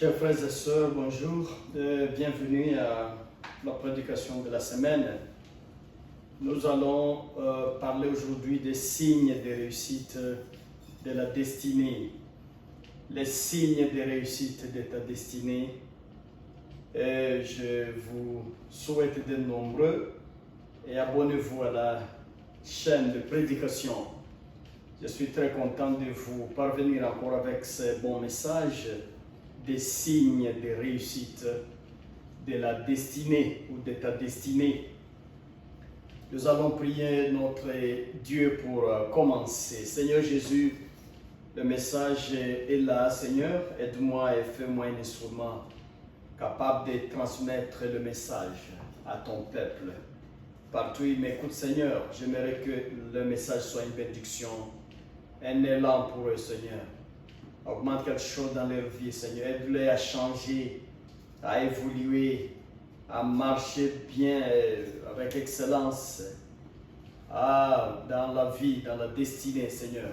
Chers frères et sœurs, bonjour. Bienvenue à la prédication de la semaine. Nous allons parler aujourd'hui des signes de réussite de la destinée. Les signes de réussite de ta destinée. Et je vous souhaite de nombreux et abonnez-vous à la chaîne de prédication. Je suis très content de vous parvenir encore avec ce bon message des signes de réussite de la destinée ou de ta destinée. Nous allons prier notre Dieu pour commencer. Seigneur Jésus, le message est là. Seigneur, aide-moi et fais-moi un instrument capable de transmettre le message à ton peuple. Partout où il m'écoute, Seigneur, j'aimerais que le message soit une bénédiction, un élan pour eux, Seigneur. Augmente quelque chose dans leur vie, Seigneur. Aide-les à changer, à évoluer, à marcher bien, avec excellence, dans la vie, dans la destinée, Seigneur.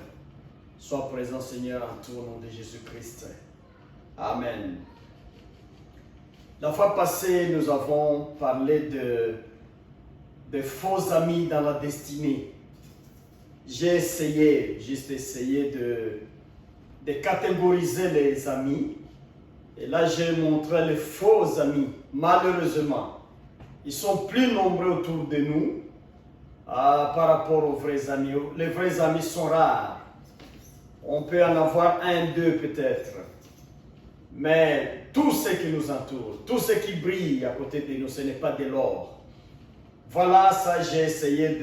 Sois présent, Seigneur, en tout au nom de Jésus-Christ. Amen. La fois passée, nous avons parlé de faux amis dans la destinée. J'ai juste essayé de catégoriser les amis. Et là, j'ai montré les faux amis. Malheureusement, ils sont plus nombreux autour de nous par rapport aux vrais amis. Les vrais amis sont rares. On peut en avoir un, deux peut-être. Mais tout ce qui nous entoure, tout ce qui brille à côté de nous, ce n'est pas de l'or. Voilà, ça j'ai essayé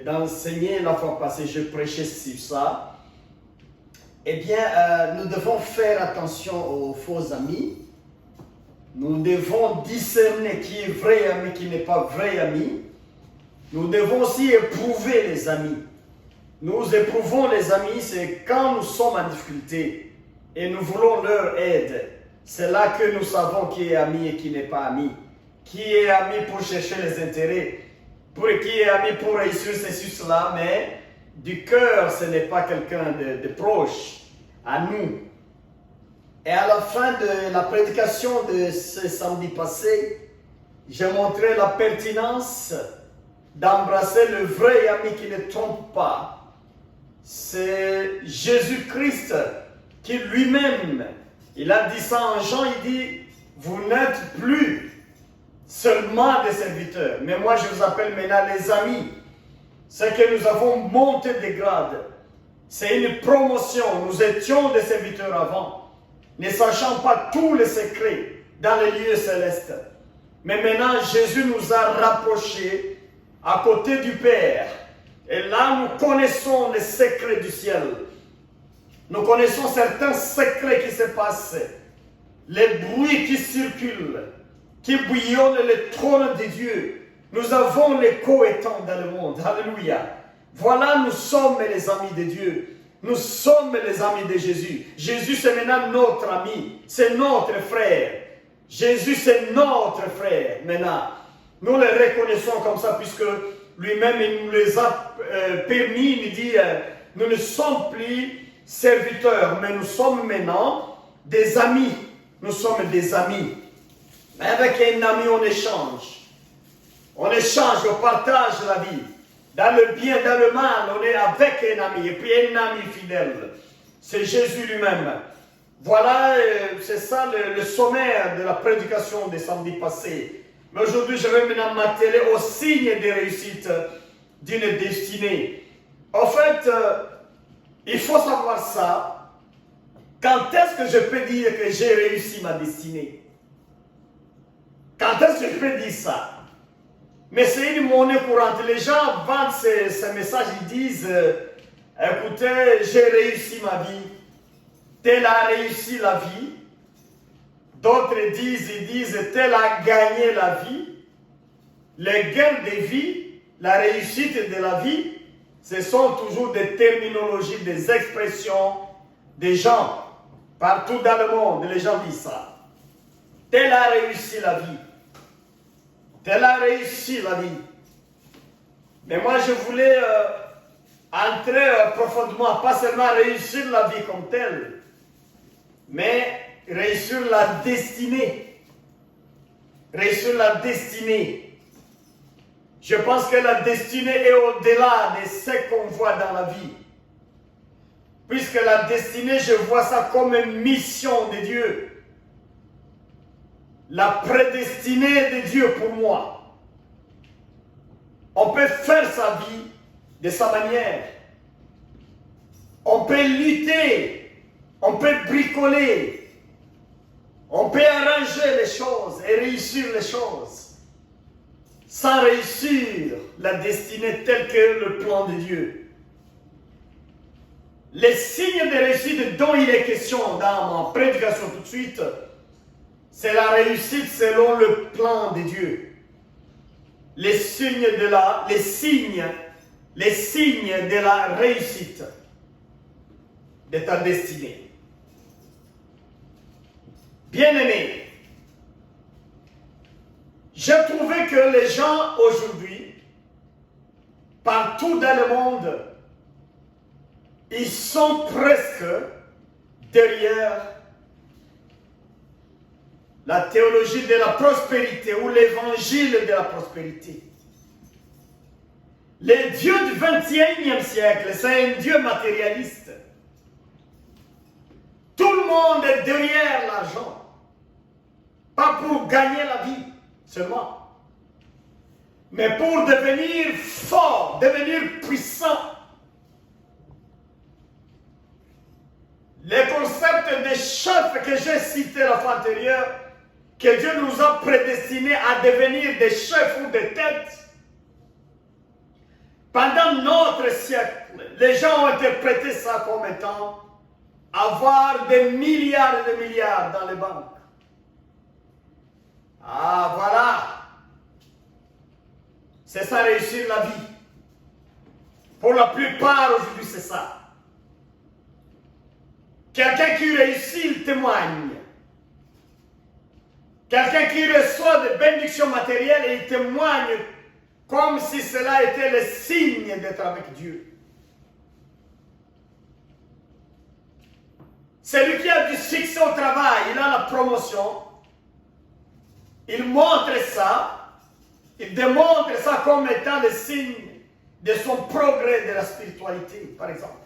d'enseigner la fois passée, je prêchais sur ça. Eh bien, nous devons faire attention aux faux amis. Nous devons discerner qui est vrai ami, qui n'est pas vrai ami. Nous devons aussi éprouver les amis. Nous éprouvons les amis, c'est quand nous sommes en difficulté et nous voulons leur aide. C'est là que nous savons qui est ami et qui n'est pas ami. Qui est ami pour chercher les intérêts, qui est ami pour réussir ceci, cela, mais du cœur, ce n'est pas quelqu'un de proche à nous. Et à la fin de la prédication de ce samedi passé, j'ai montré la pertinence d'embrasser le vrai ami qui ne trompe pas. C'est Jésus-Christ qui lui-même, il a dit ça en Jean, il dit, vous n'êtes plus seulement des serviteurs, mais moi je vous appelle maintenant les amis. C'est que nous avons monté des grades. C'est une promotion. Nous étions des serviteurs avant, ne sachant pas tous les secrets dans les lieux célestes. Mais maintenant, Jésus nous a rapprochés à côté du Père. Et là, nous connaissons les secrets du ciel. Nous connaissons certains secrets qui se passent. Les bruits qui circulent, qui bouillonnent le trône de Dieu. Nous avons l'écho étant dans le monde. Alléluia. Voilà, nous sommes les amis de Dieu. Nous sommes les amis de Jésus. Jésus, c'est maintenant notre ami. C'est notre frère. Jésus, c'est notre frère. Maintenant, nous le reconnaissons comme ça puisque lui-même, il nous les a permis. Il dit, nous ne sommes plus serviteurs, mais nous sommes maintenant des amis. Nous sommes des amis. Mais avec un ami, on échange. On échange, on partage la vie. Dans le bien, dans le mal, on est avec un ami. Et puis un ami fidèle. C'est Jésus lui-même. Voilà, c'est ça le sommaire de la prédication des samedis passés. Mais aujourd'hui, je vais maintenant m'atteler aux signes de réussite d'une destinée. En fait, il faut savoir ça. Quand est-ce que je peux dire que j'ai réussi ma destinée? Quand est-ce que je peux dire ça? Mais c'est une monnaie courante. Les gens vendent ces messages, ils disent, écoutez, j'ai réussi ma vie. Tel a réussi la vie. D'autres ils disent, tel a gagné la vie. Les gains de vie, la réussite de la vie, ce sont toujours des terminologies, des expressions des gens. Partout dans le monde, les gens disent ça. Tel a réussi la vie. Tel a réussi la vie. Mais moi, je voulais entrer profondément, pas seulement réussir la vie comme telle, mais réussir la destinée. Réussir la destinée. Je pense que la destinée est au-delà de ce qu'on voit dans la vie. Puisque la destinée, je vois ça comme une mission de Dieu. La prédestinée de Dieu pour moi. On peut faire sa vie de sa manière. On peut lutter. On peut bricoler. On peut arranger les choses et réussir les choses. Sans réussir la destinée telle que le plan de Dieu. Les signes de réussite dont il est question dans ma prédication tout de suite, c'est la réussite selon le plan de Dieu. Les signes de la réussite de ta destinée. Bien-aimés, j'ai trouvé que les gens aujourd'hui, partout dans le monde, ils sont presque derrière la théologie de la prospérité ou l'évangile de la prospérité. Le Dieu du XXIe siècle, c'est un Dieu matérialiste. Tout le monde est derrière l'argent. Pas pour gagner la vie seulement, mais pour devenir fort, devenir puissant. Les concepts de chef que j'ai cités la fois antérieure, que Dieu nous a prédestinés à devenir des chefs ou des têtes. Pendant notre siècle, les gens ont interprété ça comme étant avoir des milliards et des milliards dans les banques. Ah, voilà. C'est ça, réussir la vie. Pour la plupart aujourd'hui, c'est ça. Quelqu'un qui réussit, il témoigne. Quelqu'un qui reçoit des bénédictions matérielles, il témoigne comme si cela était le signe d'être avec Dieu. Celui qui a du succès au travail, il a la promotion, il montre ça, il démontre ça comme étant le signe de son progrès de la spiritualité, par exemple.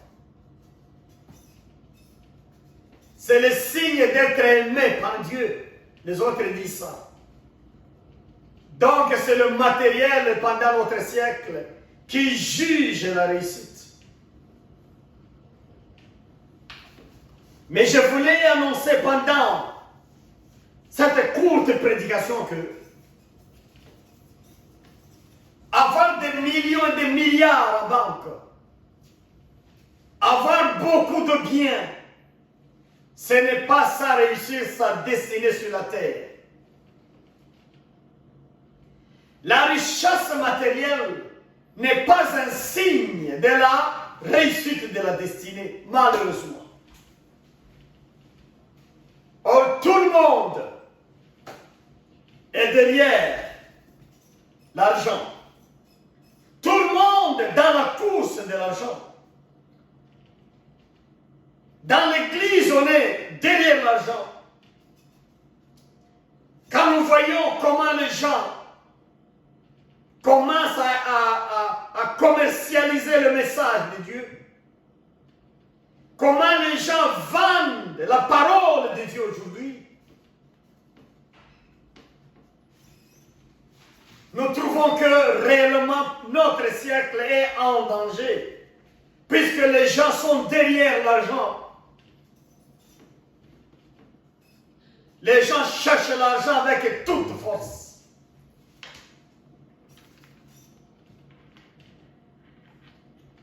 C'est le signe d'être aimé par Dieu. Les autres disent ça. Donc c'est le matériel pendant notre siècle qui juge la réussite. Mais je voulais annoncer pendant cette courte prédication que avoir des millions et des milliards en banque, avoir beaucoup de biens, ce n'est pas ça réussir sa destinée sur la terre. La richesse matérielle n'est pas un signe de la réussite de la destinée, malheureusement. Or, tout le monde est derrière l'argent. Tout le monde est dans la course de l'argent. Dans l'église, on est derrière l'argent. Quand nous voyons comment les gens commencent à commercialiser le message de Dieu, comment les gens vendent la parole de Dieu aujourd'hui, nous trouvons que réellement notre siècle est en danger, puisque les gens sont derrière l'argent. Les gens cherchent l'argent avec toute force.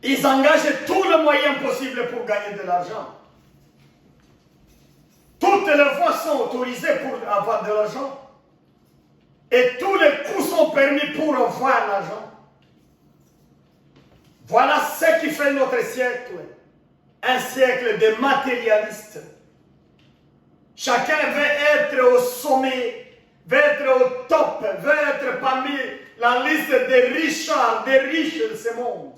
Ils engagent tous les moyens possibles pour gagner de l'argent. Toutes les voies sont autorisées pour avoir de l'argent. Et tous les coups sont permis pour avoir l'argent. Voilà ce qui fait notre siècle. Un siècle de matérialistes. Chacun veut être au sommet, veut être au top, veut être parmi la liste des richards, des riches de ce monde.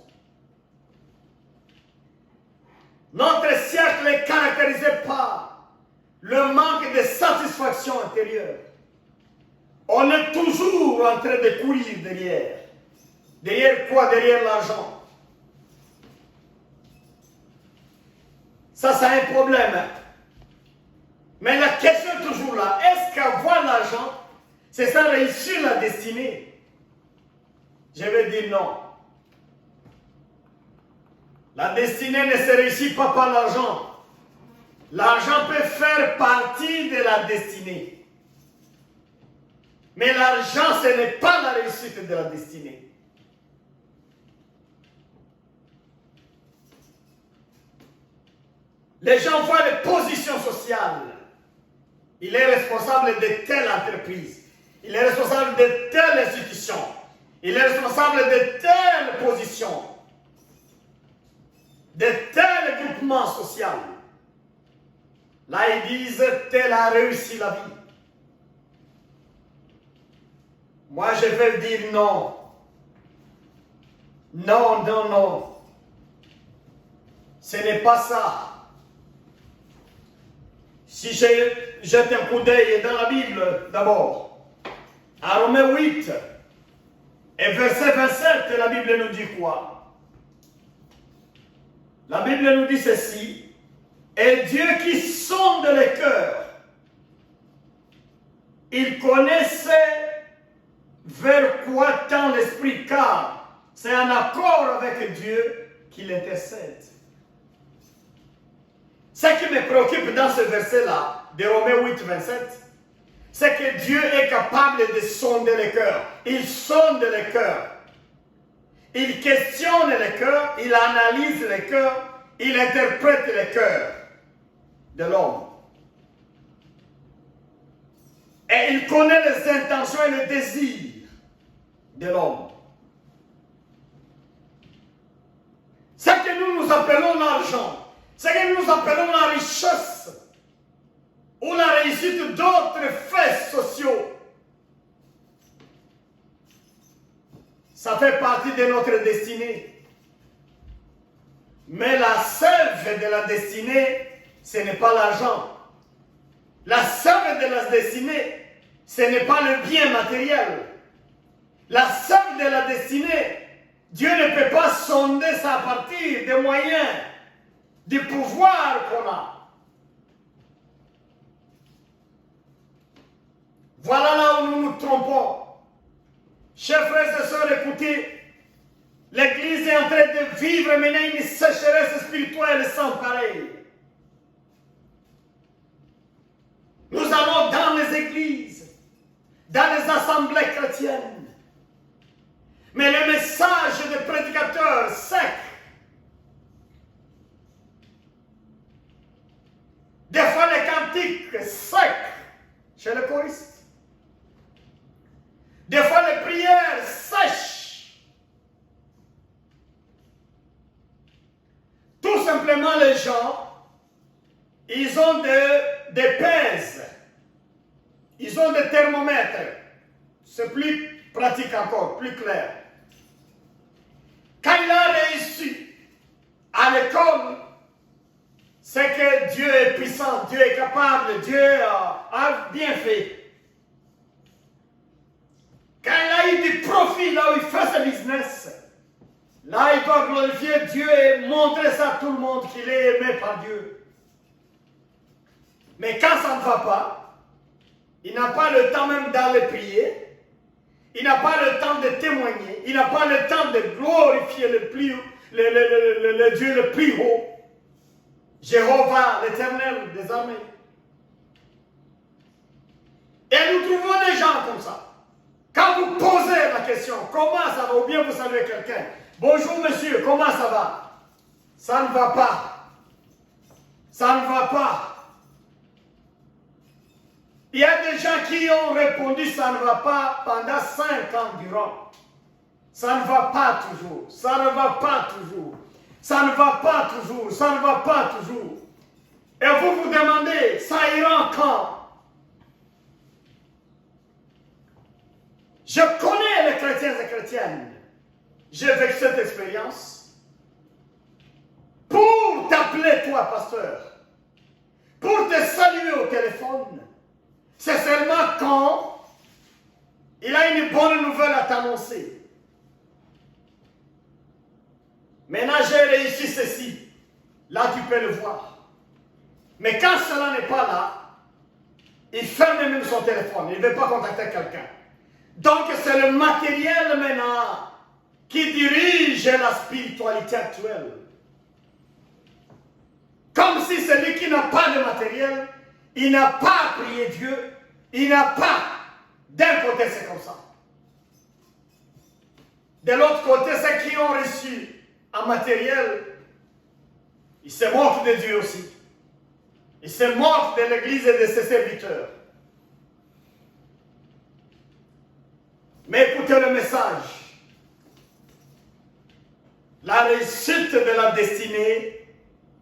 Notre siècle est caractérisé par le manque de satisfaction intérieure. On est toujours en train de courir derrière. Derrière quoi? Derrière l'argent. Ça, c'est un problème. Mais la question est toujours là. Est-ce qu'avoir l'argent, c'est ça réussir la destinée? Je vais dire non. La destinée ne se réussit pas par l'argent. L'argent peut faire partie de la destinée. Mais l'argent, ce n'est pas la réussite de la destinée. Les gens voient les positions sociales. Il est responsable de telle entreprise. Il est responsable de telle institution. Il est responsable de telle position. De tel groupement social. Là, ils disent, tel a réussi la vie. Moi, je vais dire non. Non, non, non. Ce n'est pas ça. Si je jette un coup d'œil dans la Bible, d'abord, à Romains 8, et verset 27, la Bible nous dit quoi? La Bible nous dit ceci. Et Dieu qui sonde les cœurs, il connaissait vers quoi tend l'esprit, car c'est en accord avec Dieu qu'il intercède. Ce qui me préoccupe dans ce verset-là, de Romains 8, 27, c'est que Dieu est capable de sonder les cœurs. Il sonde les cœurs. Il questionne les cœurs, il analyse les cœurs, il interprète les cœurs de l'homme. Et il connaît les intentions et les désirs de l'homme. Ce que nous appelons l'argent, ce que nous appelons la richesse ou la réussite d'autres faits sociaux, ça fait partie de notre destinée. Mais la sève de la destinée, ce n'est pas l'argent. La sève de la destinée, ce n'est pas le bien matériel. La sève de la destinée, Dieu ne peut pas sonder ça à partir des moyens, du pouvoir qu'on a. Voilà là où nous nous trompons. Chers frères et sœurs, écoutez, l'Église est en train de vivre maintenant une sécheresse spirituelle sans pareil. Nous allons dans les églises, dans les assemblées chrétiennes. Mais le message des prédicateurs secs, des fois les cantiques secs chez les choristes, des fois les prières sèches. Tout simplement les gens, ils ont des pèses, ils ont des thermomètres. C'est plus pratique encore, plus clair. Quand il a réussi à l'école, c'est que Dieu est puissant, Dieu est capable, Dieu a bien fait. Quand il a eu du profit là où il fait ce business, là il doit glorifier Dieu et montrer ça à tout le monde qu'il est aimé par Dieu. Mais quand ça ne va pas, il n'a pas le temps même d'aller prier. Il n'a pas le temps de témoigner. Il n'a pas le temps de glorifier le Dieu le plus haut. Jéhovah, l'Éternel des armées. Et nous trouvons des gens comme ça. Quand vous posez la question, comment ça va, ou bien vous saluez quelqu'un, bonjour monsieur, comment ça va? Ça ne va pas. Ça ne va pas. Il y a des gens qui ont répondu ça ne va pas pendant 5 ans durant. Ça ne va pas toujours. Ça ne va pas toujours. Ça ne va pas toujours. Ça ne va pas toujours. Et vous vous demandez, ça ira quand? Je connais les chrétiens et chrétiennes. J'ai vécu cette expérience. Pour t'appeler toi pasteur, pour te saluer au téléphone. C'est seulement quand il a une bonne nouvelle à t'annoncer. Maintenant, j'ai réussi ceci. Là, tu peux le voir. Mais quand cela n'est pas là, il ferme même son téléphone. Il ne veut pas contacter quelqu'un. Donc, c'est le matériel maintenant qui dirige la spiritualité actuelle. Comme si celui qui n'a pas de matériel, il n'a pas prié Dieu, il n'a pas. D'un côté, c'est comme ça. De l'autre côté, ceux qui ont reçu un matériel, ils se moquent de Dieu aussi. Ils se moquent de l'Église et de ses serviteurs. Mais écoutez le message. La réussite de la destinée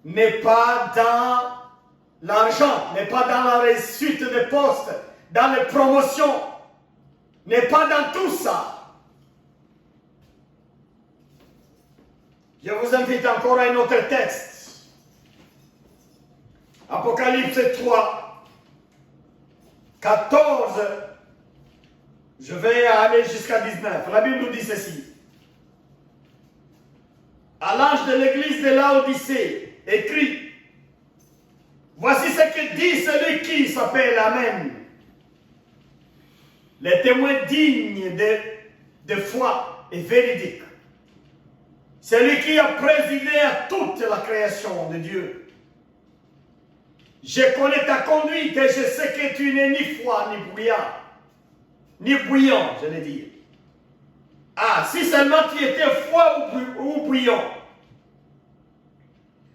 n'est pas dans l'argent, n'est pas dans la réussite des postes, dans les promotions, n'est pas dans tout ça. Je vous invite encore à un autre texte. Apocalypse 3, 14, je vais aller jusqu'à 19. La Bible nous dit ceci. À l'ange de l'église de Laodicée, écrit, voici ce que dit celui qui s'appelle Amen. Les témoins dignes de foi et véridique. Celui qui a présidé à toute la création de Dieu. Je connais ta conduite et je sais que tu n'es ni froid ni bouillant. Ni bouillant, je vais dire. Ah, si seulement tu étais froid ou bouillant.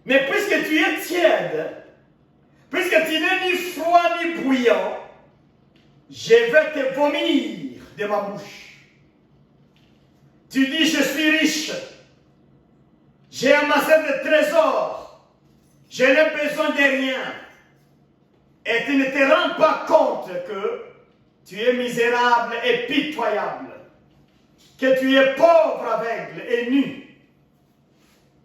Mais puisque tu es tiède, puisque tu n'es ni froid ni bouillant, je vais te vomir de ma bouche. Tu dis, je suis riche. J'ai amassé des trésors. Je n'ai besoin de rien. Et tu ne te rends pas compte que tu es misérable et pitoyable. Que tu es pauvre, aveugle et nu.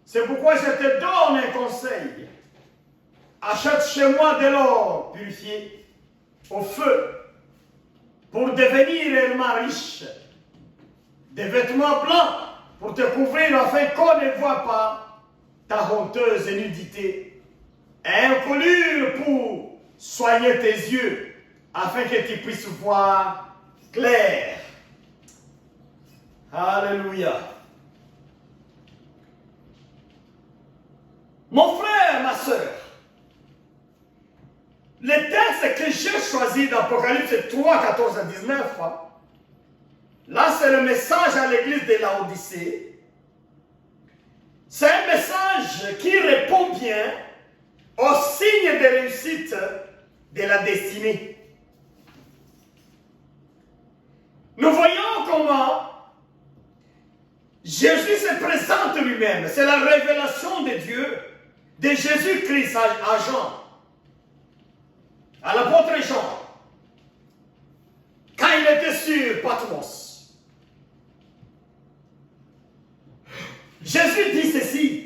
C'est pourquoi je te donne un conseil. Achète chez moi de l'or purifié au feu pour devenir réellement riche. Des vêtements blancs pour te couvrir afin qu'on ne voit pas ta honteuse nudité. Et un colure pour soigner tes yeux afin que tu puisses voir clair. Alléluia. Mon frère, ma soeur, le texte que j'ai choisi d'Apocalypse 3, 14 à 19, là c'est le message à l'église de Laodicée. C'est un message qui répond bien aux signes de réussite de la destinée. Nous voyons comment Jésus se présente lui-même. C'est la révélation de Dieu, de Jésus-Christ à Jean, à l'apôtre Jean, quand il était sur Patmos. Jésus dit ceci.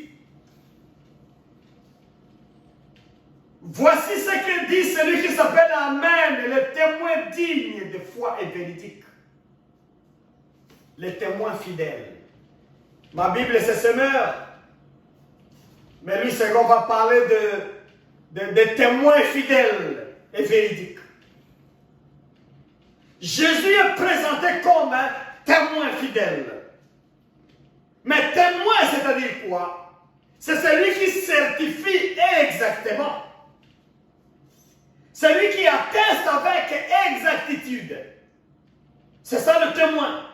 Voici ce que dit celui qui s'appelle Amen, le témoin digne de foi et véridique. Le témoin fidèle. Ma Bible, c'est semeur. Mais lui, c'est qu'on va parler de témoins fidèles et véridiques. Jésus est présenté comme un témoin fidèle. Mais témoin, c'est-à-dire quoi? C'est celui qui certifie exactement. Celui qui atteste avec exactitude. C'est ça le témoin.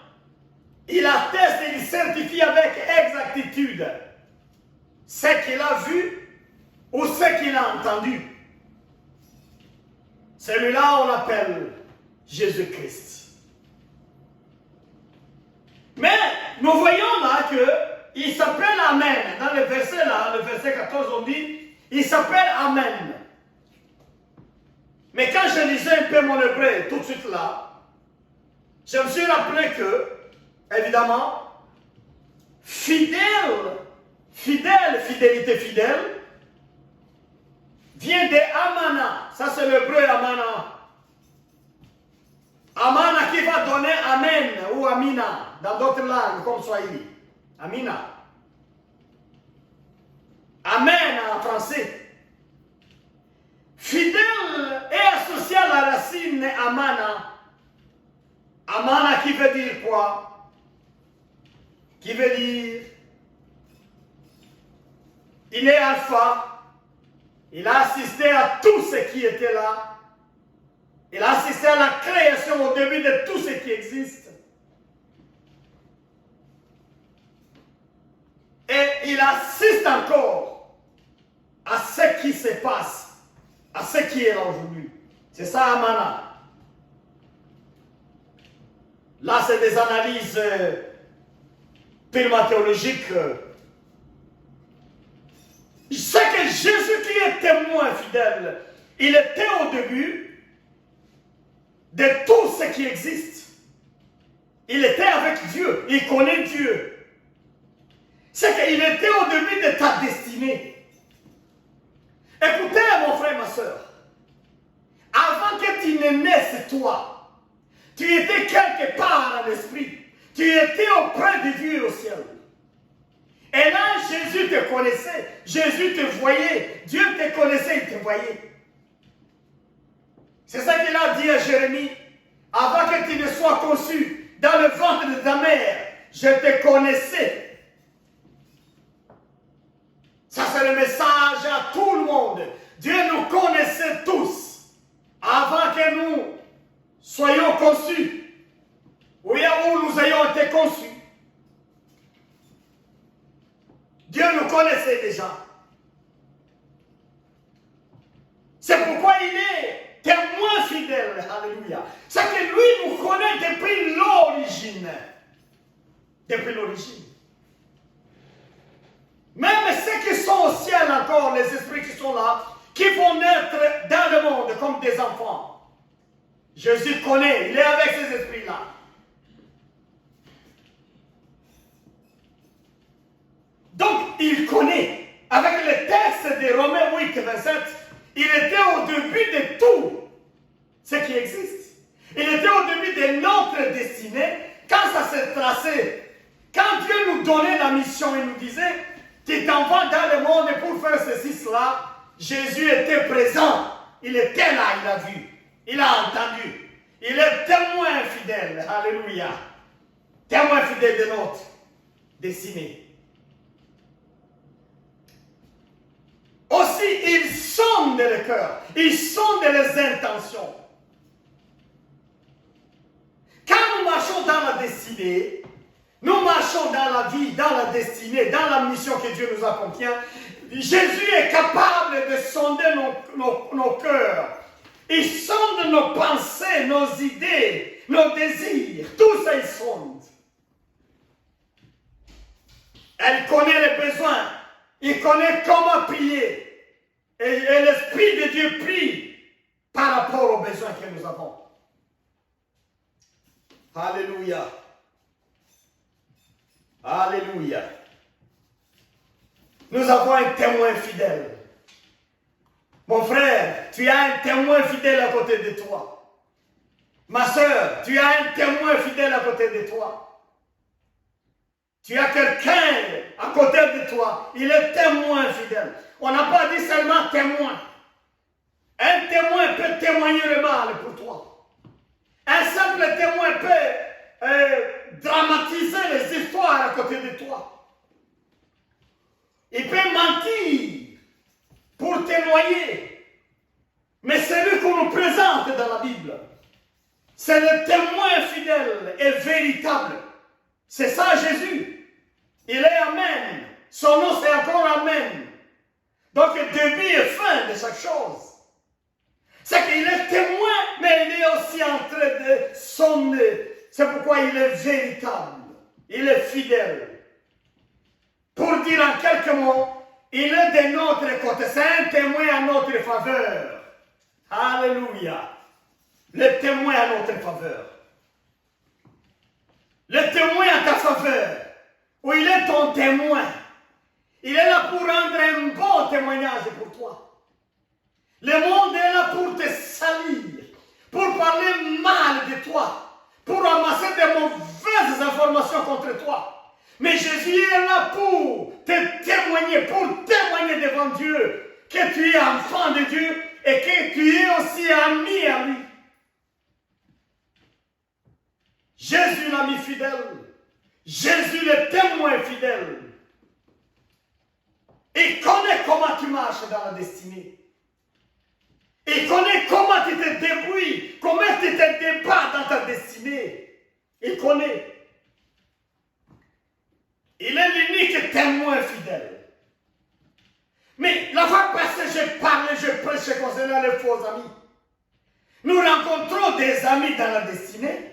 Il atteste et il certifie avec exactitude ce qu'il a vu ou ce qu'il a entendu. Celui-là, on l'appelle Jésus-Christ. Mais nous voyons là qu'il s'appelle Amen. Dans le verset là, le verset 14, on dit, il s'appelle Amen. Mais quand je lisais un peu mon hébreu tout de suite là, je me suis rappelé que, évidemment, fidélité fidèle, vient de Amana. Ça, c'est l'hébreu Amana. Amana qui va donner Amen ou Amina dans d'autres langues comme Swahili. Amina. Amen en français. Fidèle est associé à la racine Amana. Amana qui veut dire quoi? Qui veut dire il est alpha. Il a assisté à tout ce qui était là. Il a assisté à la création au début de tout ce qui existe. Et il assiste encore à ce qui se passe, à ce qui est là aujourd'hui. C'est ça, Amana. Là, c'est des analyses purement théologiques. C'est que Jésus qui est témoin fidèle, il était au début de tout ce qui existe. Il était avec Dieu, il connaît Dieu. C'est qu'il était au début de ta destinée. Écoutez, mon frère, ma soeur, avant que tu ne naisses, toi, tu étais quelque part dans l'esprit. Tu étais auprès de Dieu au ciel. Et là, Jésus te connaissait, Jésus te voyait, Dieu te connaissait, il te voyait. C'est ça qu'il a dit à Jérémie. Avant que tu ne sois conçu dans le ventre de ta mère, je te connaissais. Ça, c'est le message à tout le monde. Dieu nous connaissait tous avant que nous soyons conçus. Oui, où nous ayons été conçus. Dieu nous connaissait déjà. C'est pourquoi il est témoin fidèle. Alléluia. C'est que lui nous connaît depuis l'origine. Depuis l'origine. Même ceux qui sont au ciel encore, les esprits qui sont là, qui vont naître dans le monde comme des enfants. Jésus connaît, il est avec ces esprits-là. Donc, il connaît. Avec le texte de Romains 8, 27, il était au début de tout ce qui existe. Il était au début de notre destinée. Quand ça s'est tracé, quand Dieu nous donnait la mission, il nous disait, tu t'en vas dans le monde pour faire ceci, cela, Jésus était présent. Il était là, il a vu. Il a entendu. Il est témoin fidèle. Alléluia. Témoin fidèle de notre destinée. Aussi, il sonde le cœur. Il sonde les intentions. Quand nous marchons dans la destinée, nous marchons dans la vie, dans la destinée, dans la mission que Dieu nous a confiée. Jésus est capable de sonder nos cœurs. Il sonde nos pensées, nos idées, nos désirs. Tout ça, il sonde. Elle connaît les besoins. Il connaît comment prier. Et l'Esprit de Dieu prie par rapport aux besoins que nous avons. Alléluia. Alléluia. Nous avons un témoin fidèle. Mon frère, tu as un témoin fidèle à côté de toi. Ma soeur, tu as un témoin fidèle à côté de toi. Tu as quelqu'un à côté de toi. Il est témoin fidèle. On n'a pas dit seulement témoin. Un témoin peut témoigner le mal pour toi. Un simple témoin peut dramatiser les histoires à côté de toi. Il peut mentir pour témoigner. Mais c'est lui qu'on nous présente dans la Bible. C'est le témoin fidèle et véritable. C'est ça Jésus. Il est Amen. Son nom c'est encore Amen. Donc début et fin de chaque chose. C'est qu'il est témoin, mais il est aussi en train de sonner. C'est pourquoi il est véritable. Il est fidèle. Pour dire en quelques mots, il est de notre côté. C'est un témoin à notre faveur. Alléluia. Le témoin à notre faveur. Le témoin à ta faveur. Où il est ton témoin. Il est là pour rendre un bon témoignage pour toi. Le monde est là pour te salir, pour parler mal de toi, pour ramasser de mauvaises informations contre toi. Mais Jésus est là pour te témoigner, devant Dieu que tu es enfant de Dieu et que tu es aussi ami à lui. Jésus l'ami fidèle, Jésus le témoin fidèle. Il connaît comment tu marches dans la destinée. Il connaît comment tu te débrouilles, comment tu te débats dans ta destinée. Il connaît. Il est l'unique témoin fidèle. Mais la fois passée, je prêchais concernant les faux amis. Nous rencontrons des amis dans la destinée,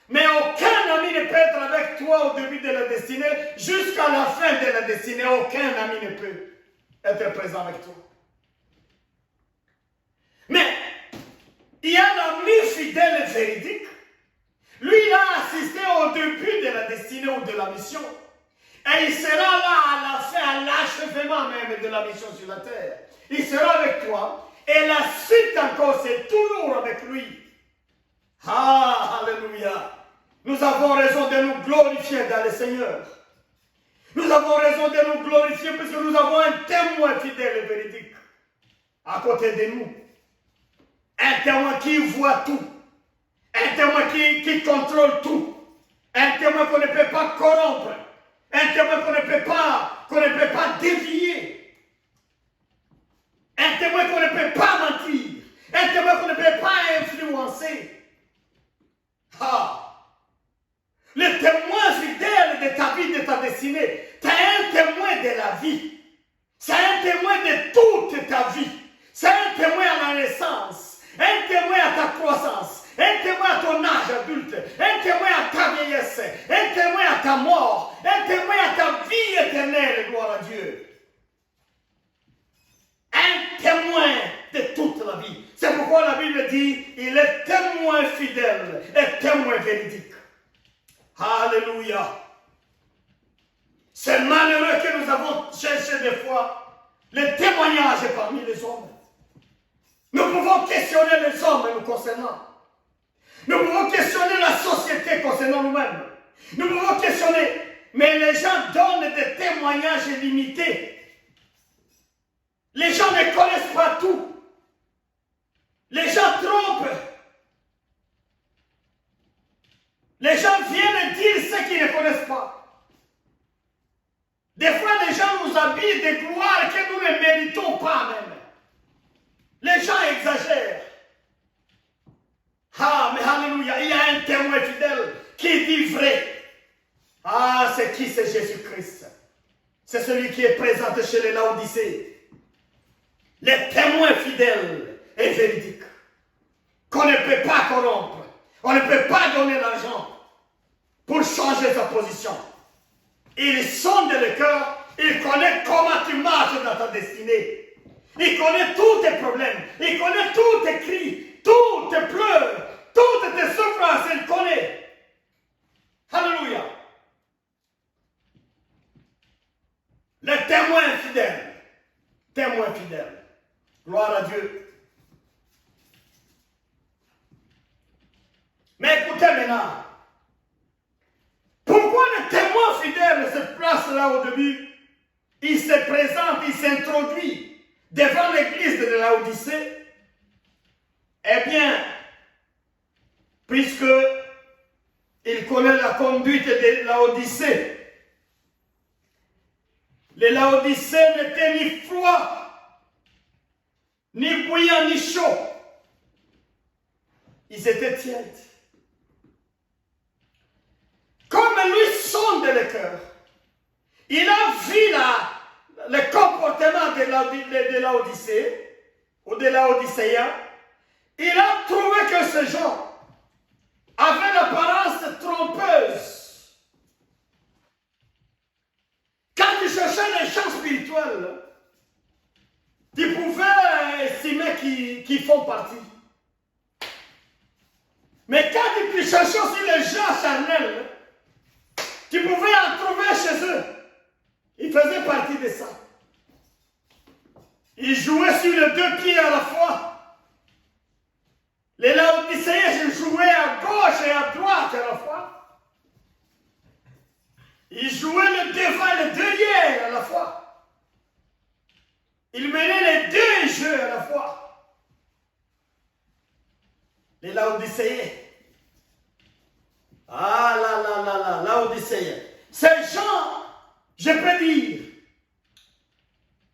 mais aucun ami ne peut être avec toi au début de la destinée, jusqu'à la fin de la destinée. Aucun ami ne peut être présent avec toi. Mais il y a l'ami fidèle et véridique. Lui, il a assisté au début de la destinée ou de la mission. Et il sera là à la fin, à l'achèvement même de la mission sur la terre. Il sera avec toi. Et la suite encore, c'est toujours avec lui. Ah, alléluia. Nous avons raison de nous glorifier dans le Seigneur. Nous avons raison de nous glorifier parce que nous avons un témoin fidèle et véridique à côté de nous. Un témoin qui voit tout. Un témoin qui contrôle tout. Un témoin qu'on ne peut pas corrompre. Un témoin qu'on ne peut pas dévier. Un témoin qu'on ne peut pas mentir. Un témoin qu'on ne peut pas influencer. Ah! Le témoin fidèle de ta vie, de ta destinée, c'est un témoin de la vie. C'est un témoin de toute ta vie. C'est un témoin à la naissance. Un témoin à ta croissance. Un témoin à ton âge adulte, un témoin à ta vieillesse, un témoin à ta mort, un témoin à ta vie éternelle, gloire à Dieu. Un témoin de toute la vie. C'est pourquoi la Bible dit, il est témoin fidèle et témoin véridique. Alléluia. C'est malheureux que nous avons cherché des fois le témoignage parmi les hommes. Nous pouvons questionner les hommes nous concernant. Nous pouvons questionner la société concernant nous-mêmes. Nous pouvons questionner, mais les gens donnent des témoignages limités. Les gens ne connaissent pas tout. Les gens trompent. Les gens viennent dire ce qu'ils ne connaissent pas. Des fois, les gens nous habillent de gloire que nous ne méritons pas même. Les gens exagèrent. Ah, mais alléluia, il y a un témoin fidèle qui dit vrai. Ah, c'est qui? C'est Jésus-Christ. C'est celui qui est présent chez les Laodicées. Le témoin fidèle et véridique. Qu'on ne peut pas corrompre. On ne peut pas donner l'argent pour changer sa position. Il sonde le cœur. Il connaît comment tu marches dans ta destinée. Il connaît tous tes problèmes. Il connaît tous tes cris. Toutes tes pleurs, toutes tes souffrances, il connaît. Alléluia. Le témoin fidèle. Témoin fidèle. Gloire à Dieu. Mais écoutez maintenant. Pourquoi le témoin fidèle se place là au début? Il se présente, il s'introduit devant l'église de Laodicée. Eh bien, puisque il connaît la conduite de Laodicée, les Laodicées n'étaient ni froids, ni bouillants, ni chauds. Ils étaient tièdes. Comme lui sonde le cœur, il a vu le comportement de Laodicée, ou de Laodicéens. Il a trouvé que ces gens avaient l'apparence trompeuse. Quand tu cherchais les gens spirituels, tu pouvais estimer qu'ils font partie. Mais quand tu cherchais aussi les gens charnels, tu pouvais en trouver chez eux. Ils faisaient partie de ça. Ils jouaient sur les deux pieds à la fois. Les Laodicéens jouaient à gauche et à droite à la fois. Ils jouaient le devant et le derrière à la fois. Ils menaient les deux jeux à la fois. Les Laodicéens. Ah là là là là, Laodicéens. Ces gens, je peux dire,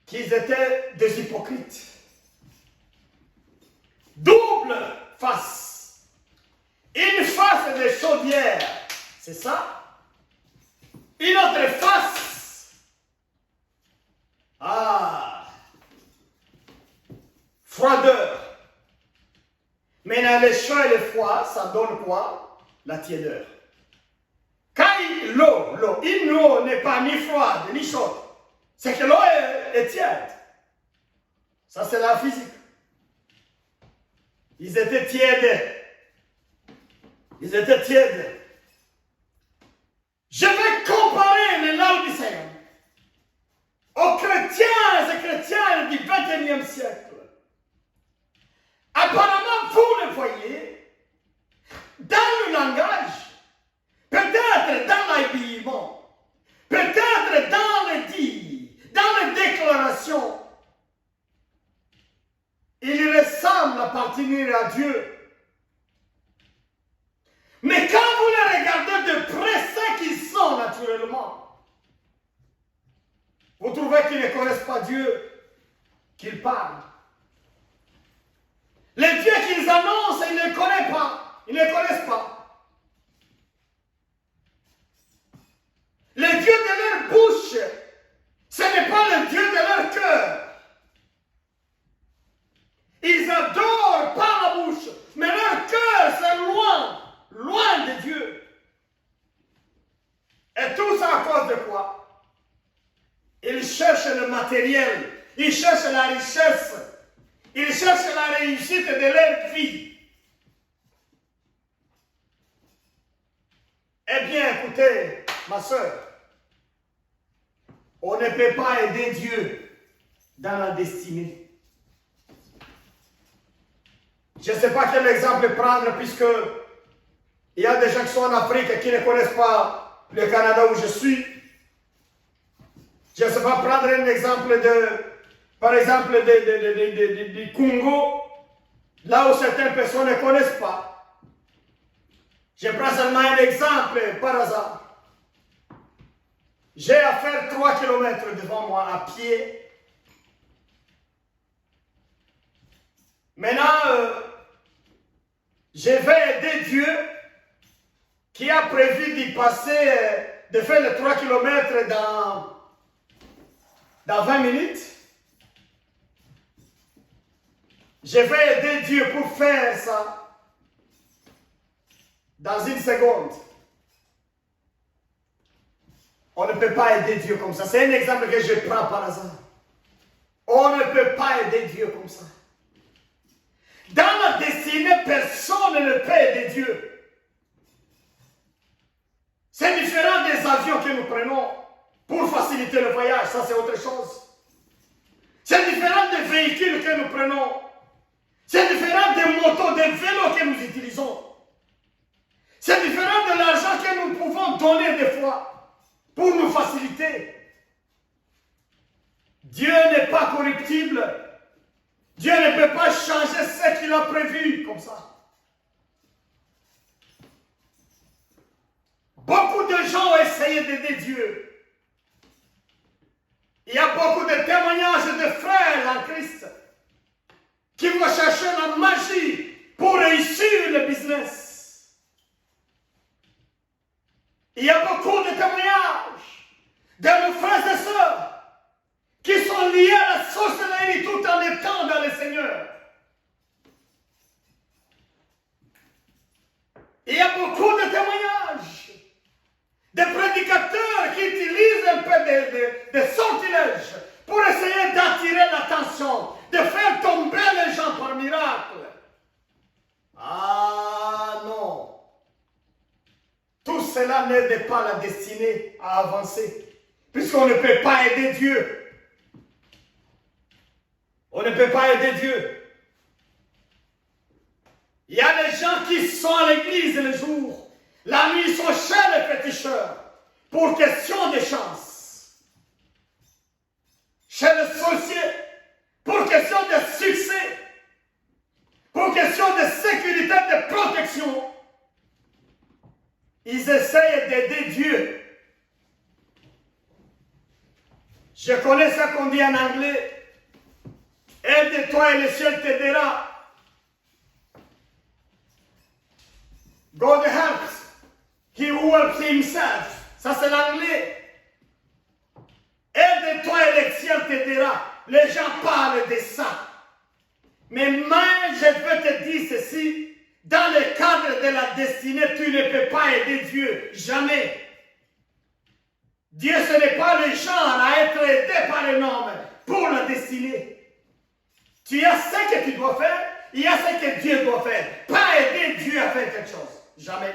qu'ils étaient des hypocrites. Double face. Une face de chaudière, c'est ça? Une autre face. Ah. Froideur. Maintenant, le chaud et le froid, ça donne quoi? La tiédeur. Quand une eau n'est pas ni froide ni chaude, c'est que l'eau est tiède. Ça, c'est la physique. Ils étaient tièdes. Ils étaient tièdes. Je vais comparer les Laodicéens aux chrétiens et chrétiennes du XXIe siècle. Apparemment, vous le voyez, dans le langage, peut-être dans l'habillement, peut-être dans les dits, dans les déclarations, ils ressemblent appartenir à Dieu. Mais quand vous les regardez de près, ce qu'ils sont naturellement, vous trouvez qu'ils ne connaissent pas Dieu, qu'ils parlent. Les dieux qu'ils annoncent, ils ne connaissent pas. Ils ne connaissent pas. Le Dieu de leur bouche, ce n'est pas le Dieu de leur cœur. Ils adorent par la bouche, mais leur cœur, c'est loin, loin de Dieu. Et tout ça à cause de quoi? Ils cherchent le matériel, ils cherchent la richesse, ils cherchent la réussite de leur vie. Eh bien, écoutez, ma soeur, on ne peut pas aider Dieu dans la destinée. Je ne sais pas quel exemple prendre, puisque il y a des gens qui sont en Afrique qui ne connaissent pas le Canada où je suis. Je ne sais pas prendre un exemple par exemple, du Congo, là où certaines personnes ne connaissent pas. Je prends seulement un exemple par hasard. J'ai à faire 3 kilomètres devant moi à pied. Maintenant, je vais aider Dieu qui a prévu d'y passer, de faire les 3 kilomètres dans 20 minutes. Je vais aider Dieu pour faire ça dans une seconde. On ne peut pas aider Dieu comme ça. C'est un exemple que je prends par hasard. On ne peut pas aider Dieu comme ça. Dans la destinée, personne ne peut aider Dieu. C'est différent des avions que nous prenons pour faciliter le voyage. Ça, c'est autre chose. C'est différent des véhicules que nous prenons. C'est différent des motos, des vélos que nous utilisons. C'est différent de l'argent que nous pouvons donner des fois pour nous faciliter. Dieu n'est pas corruptible. Dieu ne peut pas changer ce qu'il a prévu comme ça. Beaucoup de gens ont essayé d'aider Dieu. Il y a beaucoup de témoignages de frères en Christ qui vont chercher la magie pour réussir le business. Il y a beaucoup de témoignages de nos frères et sœurs qui sont liés à la sorcellerie tout en étant dans le Seigneur. Il y a beaucoup de témoignages de prédicateurs qui utilisent un peu de sortilèges pour essayer d'attirer l'attention, de faire tomber les gens par miracle. Ah non! Tout cela n'aide pas la destinée à avancer, puisqu'on ne peut pas aider Dieu. On ne peut pas aider Dieu. Il y a des gens qui sont à l'église le jour. La nuit, ils sont chez les féticheurs. Pour question de chance. Chez le sorcier. Pour question de succès. Pour question de sécurité, de protection. Ils essayent d'aider Dieu. Je connais ça qu'on dit en anglais. Aide-toi et le ciel t'aidera. God helps. He who helps himself. Ça c'est l'anglais. Aide-toi et le ciel t'aidera. Les gens parlent de ça. Mais moi, je veux te dire ceci. Dans le cadre de la destinée, tu ne peux pas aider Dieu. Jamais. Dieu, ce n'est pas le genre à être aidé par un homme pour la destinée. Tu as ce que tu dois faire, il y a ce que Dieu doit faire. Pas aider Dieu à faire quelque chose. Jamais.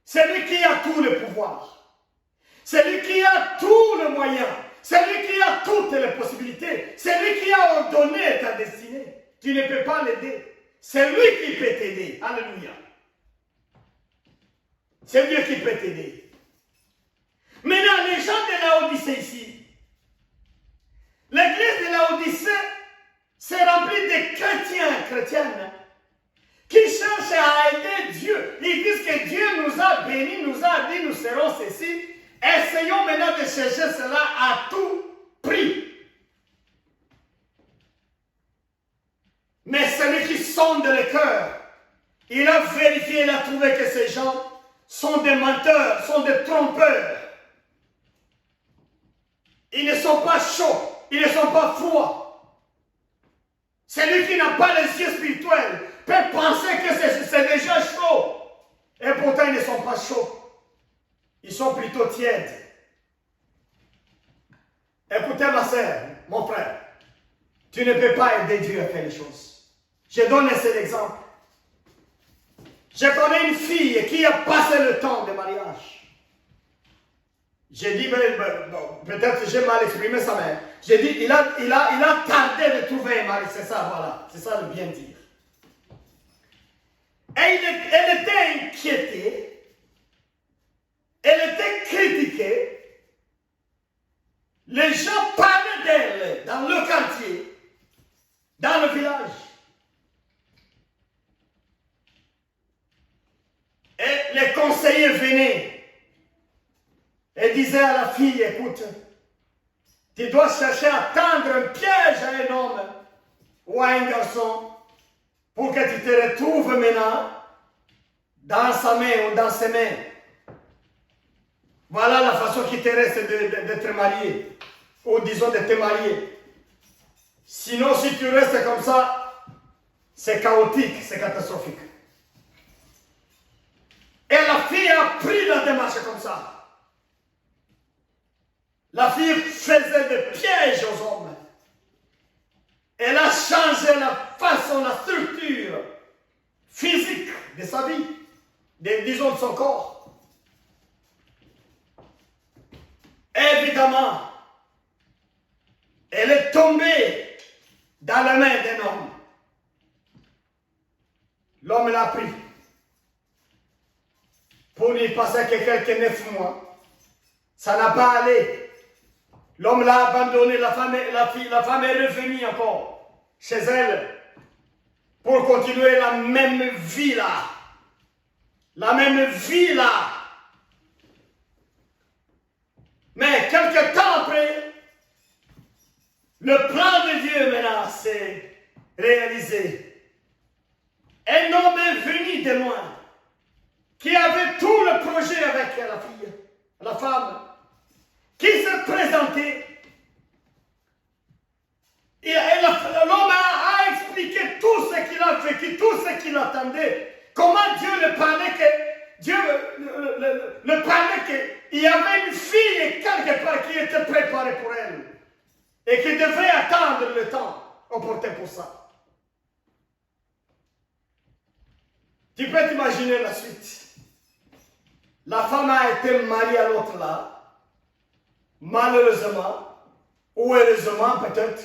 C'est lui qui a tout le pouvoir. C'est lui qui a tout le moyen. C'est lui qui a toutes les possibilités. C'est lui qui a ordonné ta destinée. Tu ne peux pas l'aider. C'est lui qui peut t'aider. Alléluia. C'est Dieu qui peut t'aider. Maintenant, les gens de Laodicée ici, l'église de Laodicée s'est remplie de chrétiennes, qui cherchent à aider Dieu. Ils disent que Dieu nous a bénis, nous a dit, nous serons ceci. Essayons maintenant de chercher cela à tout prix. Mais celui qui sonde le cœur, il a vérifié, il a trouvé que ces gens sont des menteurs, sont des trompeurs. Ils ne sont pas chauds, ils ne sont pas froids. Celui qui n'a pas les yeux spirituels peut penser que c'est déjà chaud. Et pourtant, ils ne sont pas chauds. Ils sont plutôt tièdes. Écoutez ma sœur, mon frère, tu ne peux pas aider Dieu à faire les choses. Je donne un seul exemple. Je connais une fille qui a passé le temps de mariage. J'ai dit, peut-être que j'ai mal exprimé ça, mais j'ai dit, il a tardé de trouver un mari, c'est ça, voilà, c'est ça le bien dire. Et elle était inquiétée, elle était critiquée. Les gens parlaient d'elle dans le quartier, dans le village. Et les conseillers venaient et disaient à la fille, écoute, tu dois chercher à tendre un piège à un homme ou à un garçon pour que tu te retrouves maintenant dans sa main ou dans ses mains. Voilà la façon qui te reste d'être marié, ou disons de te marier. Sinon, si tu restes comme ça, c'est chaotique, c'est catastrophique. Et la fille a pris la démarche comme ça. La fille faisait des pièges aux hommes. Elle a changé la façon, la structure physique de sa vie, disons de son corps. Évidemment, elle est tombée dans la main d'un homme. L'homme l'a pris pour lui passer quelques 9 mois. Ça n'a pas allé. L'homme l'a abandonné, la femme est revenue encore chez elle pour continuer la même vie là. La même vie là. Mais quelque temps après, le plan de Dieu maintenant s'est réalisé. Un homme est venu de loin, qui avait tout le projet avec la fille, la femme, qui se présentait. Et l'homme a expliqué tout ce qu'il a vécu, tout ce qu'il attendait. Comment Dieu le parlait, que Dieu le parlait qu'il y avait une fille quelque part qui était préparée pour elle. Et qui devait attendre le temps opportun pour ça. Tu peux t'imaginer la suite. La femme a été mariée à l'autre là. Malheureusement, ou heureusement peut-être,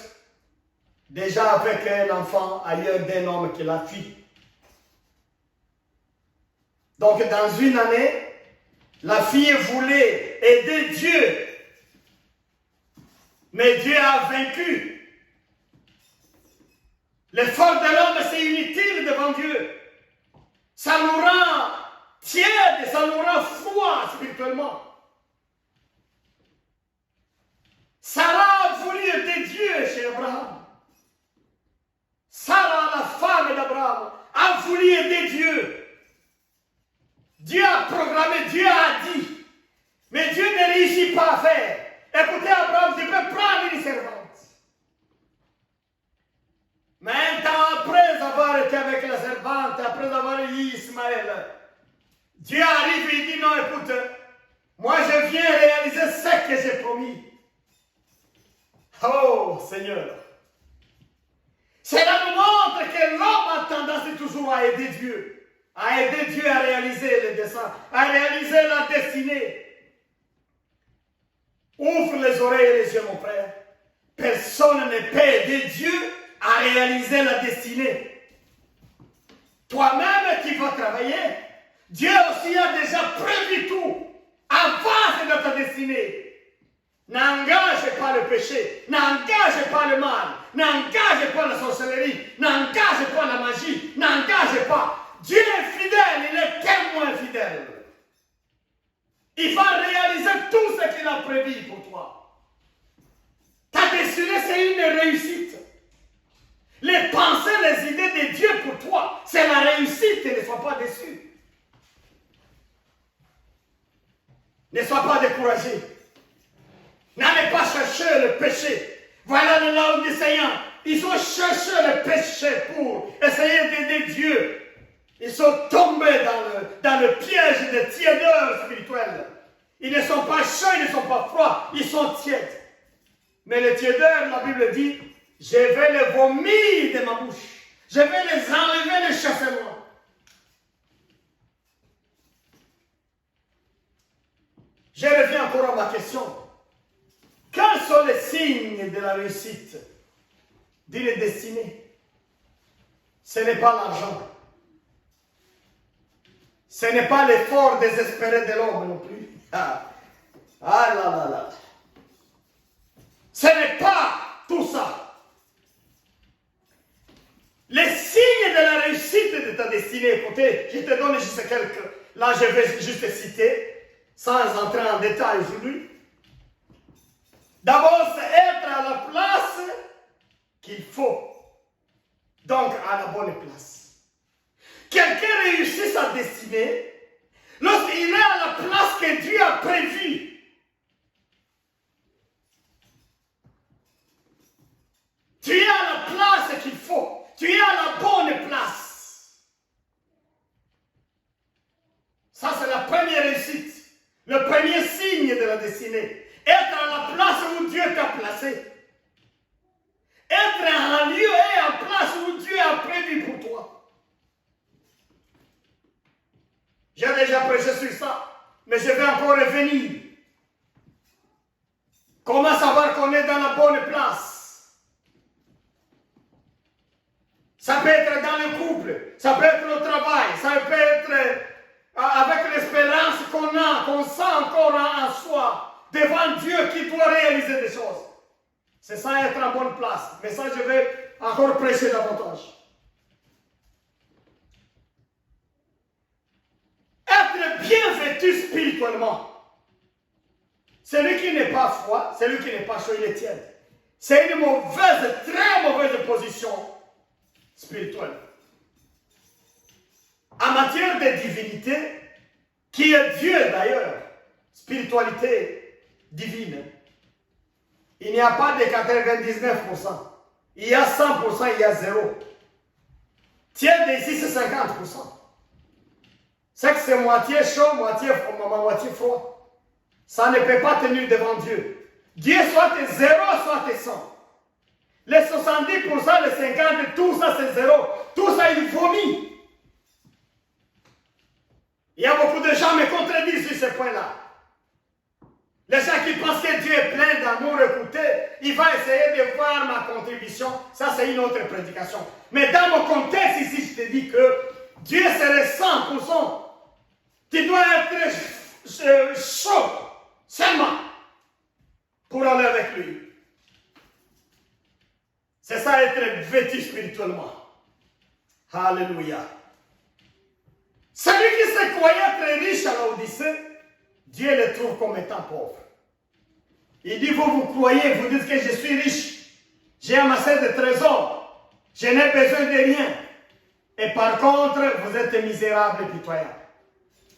déjà avec un enfant ailleurs d'un homme qui l'a fui. Donc dans une année, la fille voulait aider Dieu, mais Dieu a vaincu. L'effort de l'homme, c'est inutile devant Dieu. Ça nous rend tiède, ça nous rend froid spirituellement. Sarah a voulu aider Dieu chez Abraham. Sarah, la femme d'Abraham, a voulu aider Dieu. Dieu a programmé, Dieu a dit. Mais Dieu ne réussit pas à faire. Écoutez, Abraham, tu peux prendre une servante. Mais un temps après avoir été avec la servante, après avoir eu Ismaël, Dieu arrive et dit, non, écoute, moi je viens réaliser ce que j'ai promis. Oh, Seigneur. Cela nous montre que l'homme a tendance toujours à aider Dieu. À aider Dieu à réaliser le dessein, à réaliser la destinée. Ouvre les oreilles et les yeux, mon frère. Personne ne peut aider Dieu à réaliser la destinée. Toi-même qui vas travailler, Dieu aussi a déjà prévu tout. Avance dans ta destinée. N'engage pas le péché, n'engage pas le mal, n'engage pas la sorcellerie, n'engage pas la magie, n'engage pas. Dieu est fidèle, il est témoin fidèle. Il va réaliser tout ce qu'il a prévu pour toi. Ta destinée, c'est une réussite. Les pensées, les idées de Dieu pour toi, c'est la réussite. Ne sois pas déçu. Ne sois pas découragé. N'allez pas chercher le péché. Voilà le Laodicéens. Ils ont cherché le péché pour essayer d'aider Dieu. Ils sont tombés dans le piège de tiédeur spirituelle. Ils ne sont pas chauds, ils ne sont pas froids, ils sont tièdes. Mais les tiédeurs, la Bible dit, je vais les vomir de ma bouche. Je vais les enlever, les chasser moi. Je reviens encore à ma question. Quels sont les signes de la réussite d'une destinée? Ce n'est pas l'argent. Ce n'est pas l'effort désespéré de l'homme non plus. Ah là là là. Ce n'est pas tout ça. Les signes de la réussite de ta destinée, écoutez, je te donne juste quelques. Là, je vais juste citer, sans entrer en détail aujourd'hui. D'abord, c'est être à la place qu'il faut. Donc, à la bonne place. Quelqu'un réussit sa destinée lorsqu'il est à la place que Dieu a prévue. Tu es à la place qu'il faut. Tu es à la bonne place. Ça, c'est la première réussite. Le premier signe de la destinée. Être à la place où Dieu t'a placé. Être en lieu et en place où Dieu a prévu pour toi. J'ai déjà prêché sur ça, mais je vais encore revenir. Comment savoir qu'on est dans la bonne place? Ça peut être dans le couple, ça peut être au travail, ça peut être avec l'espérance qu'on sent encore en soi, devant Dieu qui doit réaliser des choses. C'est ça être en bonne place. Mais ça, je vais encore prêcher davantage. Être bien vêtu spirituellement. Celui qui n'est pas froid, celui qui n'est pas chaud, il est tiède. C'est une mauvaise, très mauvaise position spirituelle. En matière de divinité, qui est Dieu d'ailleurs, spiritualité divine, il n'y a pas de 99%. Il y a 100%, il y a 0. Tiède ici, c'est 50%. C'est que c'est moitié chaud, moitié froid. Ça ne peut pas tenir devant Dieu. Dieu soit 0, soit 100. Les 70%, les 50%, tout ça c'est 0. Tout ça il vomit. Il y a beaucoup de gens me contredisent sur ce point-là. Les gens qui pensent que Dieu est plein d'amour, écoutez, il va essayer de voir ma contribution. Ça, c'est une autre prédication. Mais dans mon contexte ici, je te dis que Dieu serait 100%. Tu dois être chaud seulement pour aller avec lui. C'est ça, être vêtu spirituellement. Alléluia. Celui qui se croyait très riche à l'Odyssée, Dieu le trouve comme étant pauvre. Il dit, vous croyez, vous dites que je suis riche. J'ai amassé des trésors. Je n'ai besoin de rien. Et par contre, vous êtes misérable et pitoyable.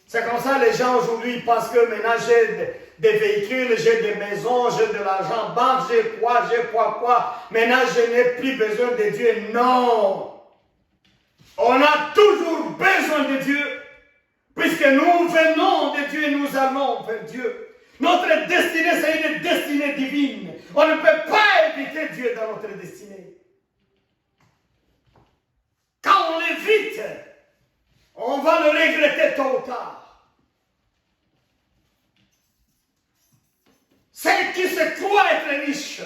C'est comme ça les gens aujourd'hui pensent que maintenant j'ai des véhicules, j'ai des maisons, j'ai de l'argent, banque, j'ai quoi. Maintenant je n'ai plus besoin de Dieu. Non. On a toujours besoin de Dieu. Puisque nous venons de Dieu et nous allons vers Dieu. Notre destinée, c'est une destinée divine. On ne peut pas éviter Dieu dans notre destinée. Quand on l'évite, on va le regretter tôt ou tard. Ceux qui se croient être riches,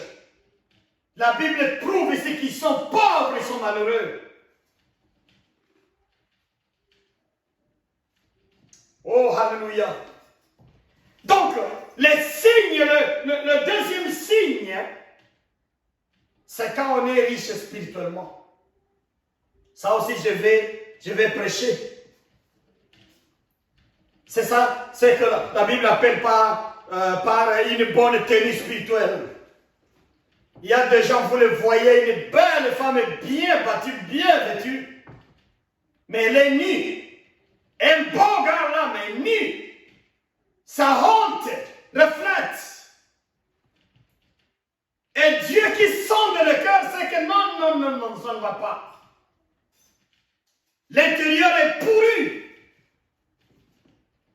la Bible prouve ici qu'ils sont pauvres et sont malheureux. Oh, alléluia. Donc, les signes, le deuxième signe, c'est quand on est riche spirituellement. Ça aussi, je vais prêcher. C'est ça, c'est que la Bible appelle par une bonne tenue spirituelle. Il y a des gens, vous le voyez, une belle femme bien battue, bien vêtue, mais elle est nue. Un beau gars là, mais nu. Sa honte reflète. Et Dieu qui sonde le cœur, c'est que non, ça ne va pas. L'intérieur est pourri.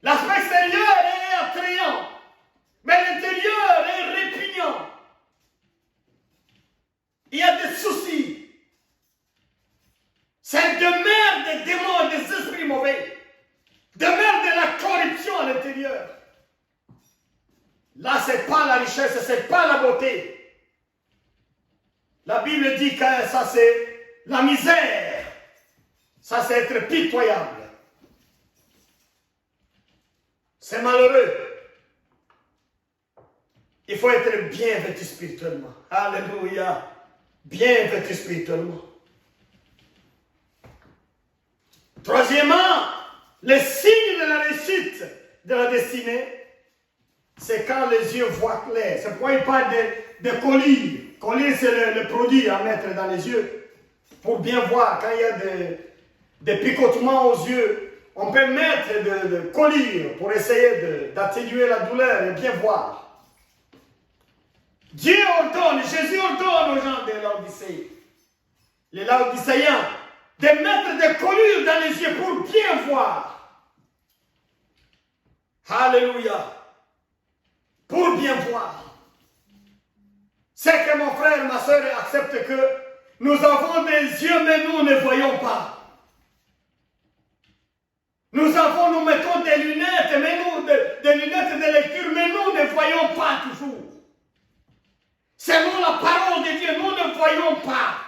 L'aspect extérieur est attrayant. Mais l'intérieur est répugnant. Il y a des soucis. C'est demeure des démons et des esprits mauvais. Demeure de la corruption à l'intérieur. Là, ce n'est pas la richesse, ce n'est pas la beauté. La Bible dit que ça, c'est la misère. Ça, c'est être pitoyable. C'est malheureux. Il faut être bien vêtu spirituellement. Alléluia. Bien vêtu spirituellement. Troisièmement, le signe de la réussite de la destinée, c'est quand les yeux voient clair. C'est pourquoi il parle de collier. Collier, c'est le produit à mettre dans les yeux pour bien voir. Quand il y a des picotements aux yeux, on peut mettre de collier pour essayer d'atténuer la douleur et bien voir. Dieu ordonne, Jésus ordonne aux gens de Laodicée, les Laodicéens, de mettre des colliers dans les yeux pour bien voir. Alléluia. Pour bien voir. C'est que mon frère, ma soeur accepte que nous avons des yeux, mais nous ne voyons pas. Nous mettons des lunettes, mais nous, des lunettes de lecture, mais nous ne voyons pas toujours. Selon la parole de Dieu, nous ne voyons pas.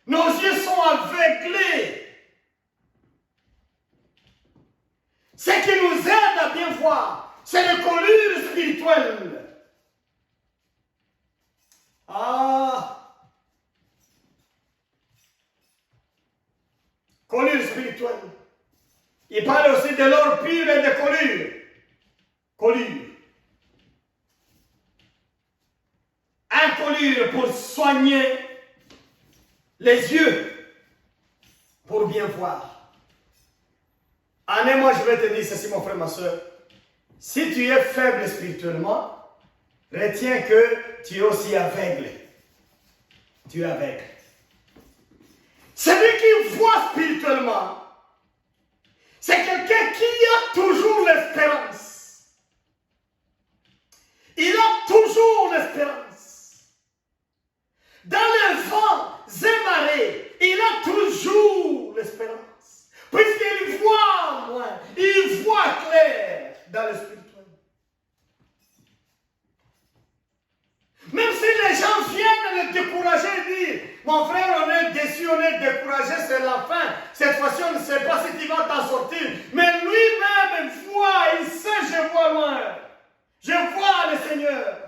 Nos yeux sont aveuglés. Ce qui nous aide à bien voir, c'est le collier spirituel. Collier spirituel. Il parle aussi de l'or pur et de collier. Collier. Un collier pour soigner les yeux, pour bien voir. Moi je vais te dire ceci, mon frère, ma soeur. Si tu es faible spirituellement, retiens que tu es aussi aveugle. Tu es aveugle. Celui qui voit spirituellement, c'est quelqu'un qui a toujours l'espérance. Il a toujours l'espérance. Dans les vents et marées, il a toujours l'espérance. Puisqu'il voit moins, il voit clair dans le spirituel. si on est découragé, c'est la fin. Cette fois-ci, on ne sait pas si tu vas t'en sortir. Mais lui-même voit, il sait, je vois loin. Je vois le Seigneur.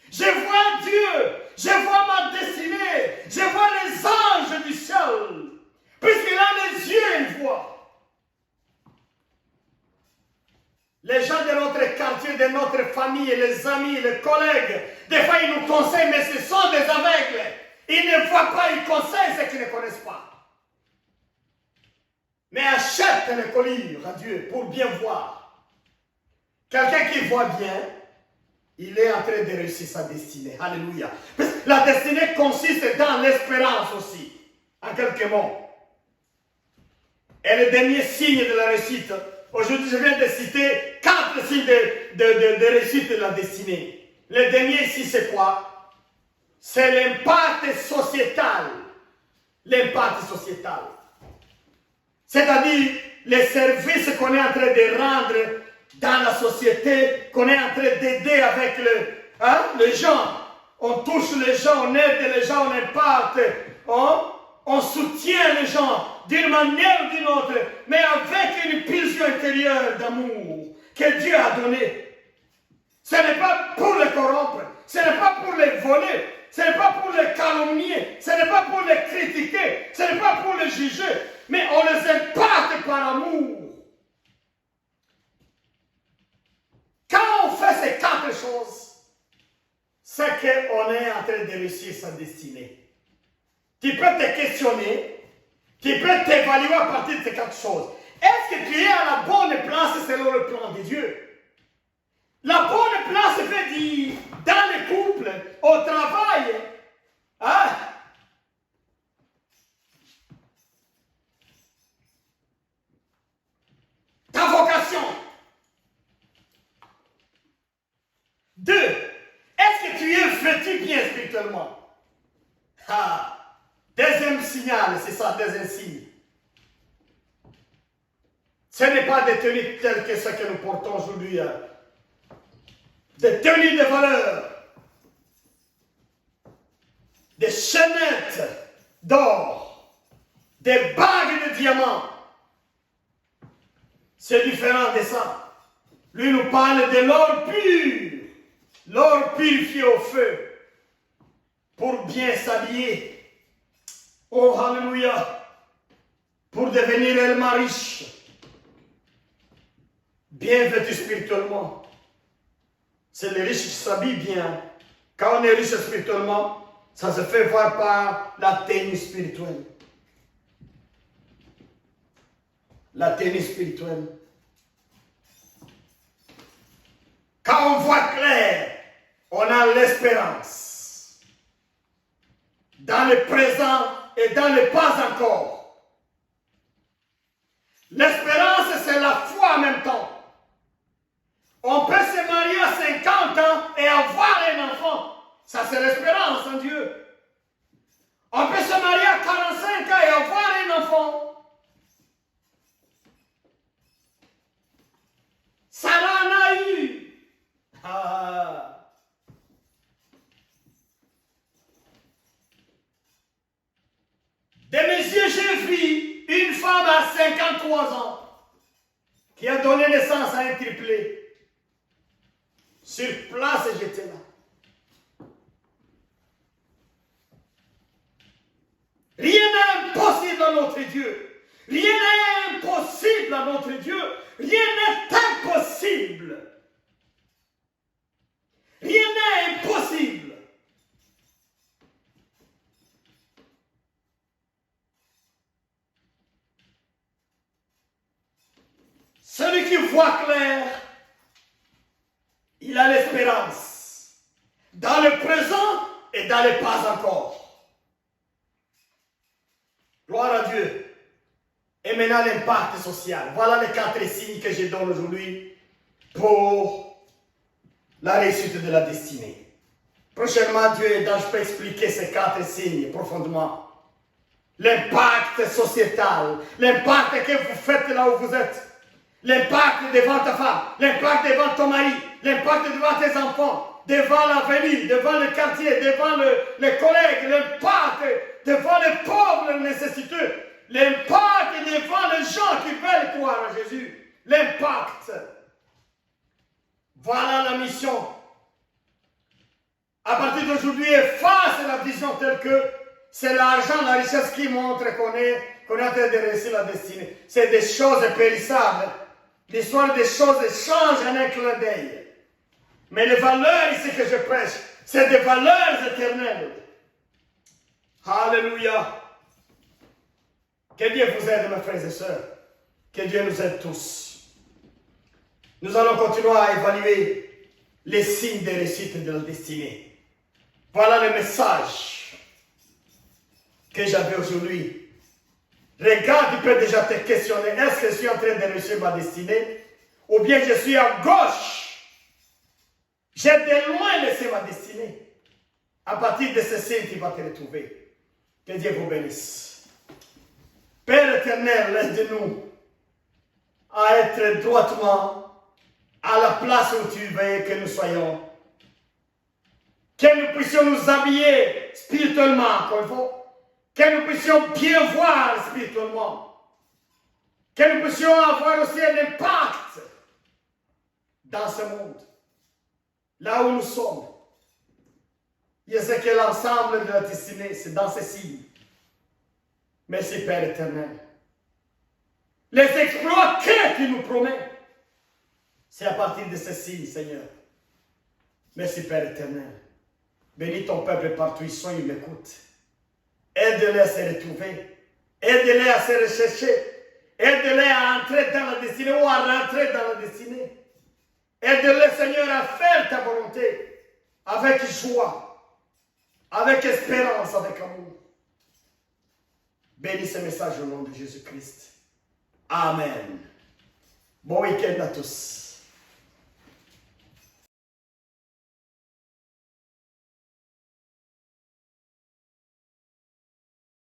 Je vois Dieu. Je vois ma destinée. Je vois les anges du ciel. Puisqu'il a les yeux, il voit. Les gens de notre quartier, de notre famille, les amis, les collègues, des fois ils nous conseillent, mais ce sont des aveugles. Ils ne voient pas, ils conseillent ce qu'ils ne connaissent pas. Mais achète un collier à Dieu pour bien voir. Quelqu'un qui voit bien, il est en train de réussir sa destinée. Alléluia. La destinée consiste dans l'espérance aussi, en quelques mots. Et le dernier signe de la réussite, aujourd'hui je viens de citer 4 signes de réussite de la destinée. Le dernier ici c'est quoi? C'est l'impact sociétal. L'impact sociétal. C'est-à-dire les services qu'on est en train de rendre dans la société, qu'on est en train d'aider avec les gens. On touche les gens, on aide les gens, on impacte, on soutient les gens d'une manière ou d'une autre, mais avec une pulsion intérieure d'amour que Dieu a donnée. Ce n'est pas pour les corrompre, ce n'est pas pour les voler, ce n'est pas pour les calomnier, ce n'est pas pour les critiquer, ce n'est pas pour les juger, mais on les impacte par amour. Quand on fait ces 4 choses, c'est qu'on est en train de réussir sa destinée. Tu peux te questionner, tu peux t'évaluer à partir de ces 4 choses. Est-ce que tu es à la bonne place selon le plan de Dieu? La bonne place veut dire dans le couple, au travail, hein? Ta vocation. 2. Est-ce que tu es vêtu bien spirituellement? Deuxième signal, c'est ça, deuxième signe. Ce n'est pas des tenues telles que ce que nous portons aujourd'hui. Des tenues de valeur. Des chaînettes d'or. Des bagues de diamants. C'est différent de ça. Lui nous parle de l'or pur. L'or purifié au feu. Pour bien s'habiller. Oh, alléluia. Pour devenir réellement riche. Bien vêtu spirituellement. C'est les riches qui s'habillent bien. Quand on est riche spirituellement, ça se fait voir par la tenue spirituelle. La tenue spirituelle. Quand on voit clair, on a l'espérance. Dans le présent et dans le pas encore. L'espérance, c'est la foi en même temps. On peut se marier à 50 ans et avoir un enfant. Ça, c'est l'espérance en Dieu. On peut se marier à 45 ans et avoir un enfant. Sarah en a eu. De mes yeux, j'ai vu une femme à 53 ans qui a donné naissance à un triplé. Sur place, j'étais là. Rien n'est impossible à notre Dieu. Rien n'est impossible à notre Dieu. Rien n'est impossible. Rien n'est impossible. Celui qui voit clair, il a l'espérance. Dans le présent et dans le pas encore. Gloire à Dieu. Et maintenant l'impact social. Voilà les 4 signes que je donne aujourd'hui pour la réussite de la destinée. Prochainement, Dieu aidant, je peux expliquer ces 4 signes profondément. L'impact sociétal, l'impact que vous faites là où vous êtes. L'impact devant ta femme, l'impact devant ton mari, l'impact devant tes enfants, devant l'avenir, devant le quartier, devant les collègues, l'impact devant les pauvres, les nécessiteux, l'impact devant les gens qui veulent croire à Jésus, l'impact. Voilà la mission. À partir d'aujourd'hui, efface la vision telle que c'est l'argent, la richesse qui montre qu'on est en train de réussir la destinée. C'est des choses périssables. L'histoire des choses change en un clin d'œil. Mais les valeurs ici que je prêche, c'est des valeurs éternelles. Alléluia. Que Dieu vous aide, mes frères et sœurs. Que Dieu nous aide tous. Nous allons continuer à évaluer les signes de réussite de la destinée. Voilà le message que j'avais aujourd'hui. Regarde, tu peux déjà te questionner, est-ce que je suis en train de réussir ma destinée? Ou bien je suis à gauche? J'ai de loin laissé ma destinée. À partir de ce signe, tu vas te retrouver. Que Dieu vous bénisse. Père éternel, aide-nous à être droitement à la place où tu veux que nous soyons. Que nous puissions nous habiller spirituellement comme il faut. Que nous puissions bien voir spirituellement. Que nous puissions avoir aussi un impact dans ce monde. Là où nous sommes. Je sais que l'ensemble de la destinée, c'est dans ces signes. Merci Père éternel. Les exploits que tu nous promets, c'est à partir de ces signes, Seigneur. Merci Père éternel. Bénis ton peuple partout, ils sont, ils m'écoutent. Aide-les à se retrouver. Aide-les à se rechercher. Aide-les à entrer dans la destinée ou à rentrer dans la destinée. Aide-les, Seigneur, à faire ta volonté avec joie, avec espérance, avec amour. Bénis ce message au nom de Jésus-Christ. Amen. Bon week-end à tous.